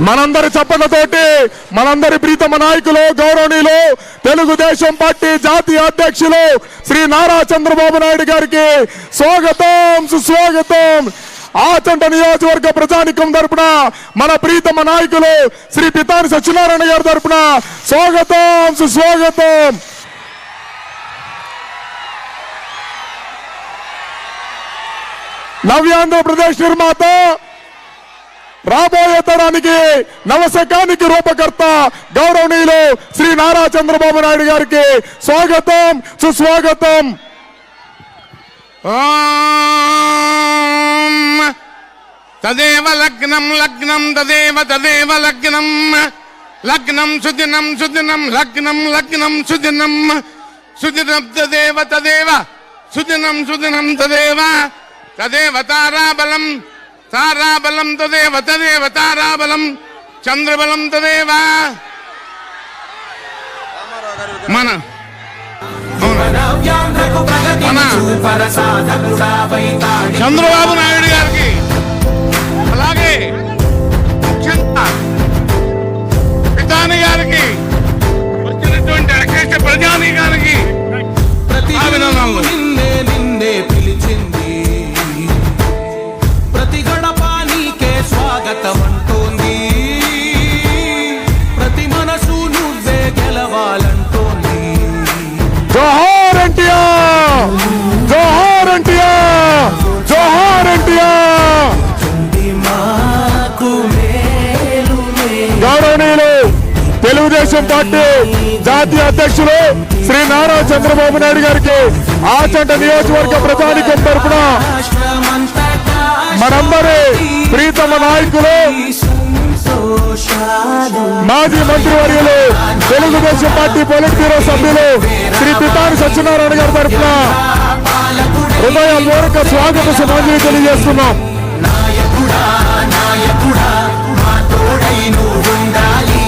మనందరి చప్పట్లతోటి మనందరి ప్రీతమ నాయకులు గౌరవనీయులు తెలుగుదేశం పార్టీ జాతీయ అధ్యక్షులు శ్రీ నారా చంద్రబాబు నాయుడు గారికి స్వాగతం సుస్వాగతం. ఆచంట నియోజకవర్గ ప్రజానికం తరపున మన ప్రీతమ నాయకులు శ్రీ పితాని సత్యనారాయణ గారి తరపున స్వాగతం సుస్వాగతం. నవ్యాంధ్రప్రదేశ్ నిర్మాత, రాబోయే తరానికి నవశకానికి రూపకర్త గౌరవనీయులు శ్రీ నారా చంద్రబాబు నాయుడు గారికి స్వాగతం సుస్వాగతం. తదేవ లగ్నం లగ్నం తదేవ తదేవ లగ్నం లగ్నం సుదినం సుదినం లగ్నం లగ్నం సుదినం సుదినం తదేవ తదేవ సుదినం సుదినం తదేవ తదేవ తారాబలం తారాబలం తదేవ తదేవ తారాబలం చంద్రబలం తదేవ. మన చంద్రబాబు నాయుడు గారికి అలాగే ముఖ్యంగా పితాని గారికి వచ్చినటువంటి అఖిల ప్రజాని గారికి అభినందనలు. నిన్నే పిలిచింది ప్రతి గడప నీకే స్వాగతం అంటోంది, ప్రతి మనసు నువ్వే గెలవాలంటోంది. జోహార్ ఎన్టీఆర్, జోహార్ ఎన్టీఆర్, జోహార్ ఎన్టీఆర్. గౌరవనీయులు తెలుగుదేశం పార్టీ జాతీయ అధ్యక్షులు శ్రీ నారా చంద్రబాబు నాయుడు గారికి ఆచంట నియోజకవర్గ ప్రజానికం తరపున మనందరి ప్రీతమ నాయకులు మాజీ మంత్రివర్యులు తెలుగుదేశం పార్టీ పొలిట్ బ్యూరో సభ్యులు శ్రీ పితాని సత్యనారాయణ గారి తరఫున హృదయపూర్వక స్వాగత సమాజం తెలియజేస్తున్నాం. నాయకుడా నాయకుడా మా తోడై నువ్వుండాలి.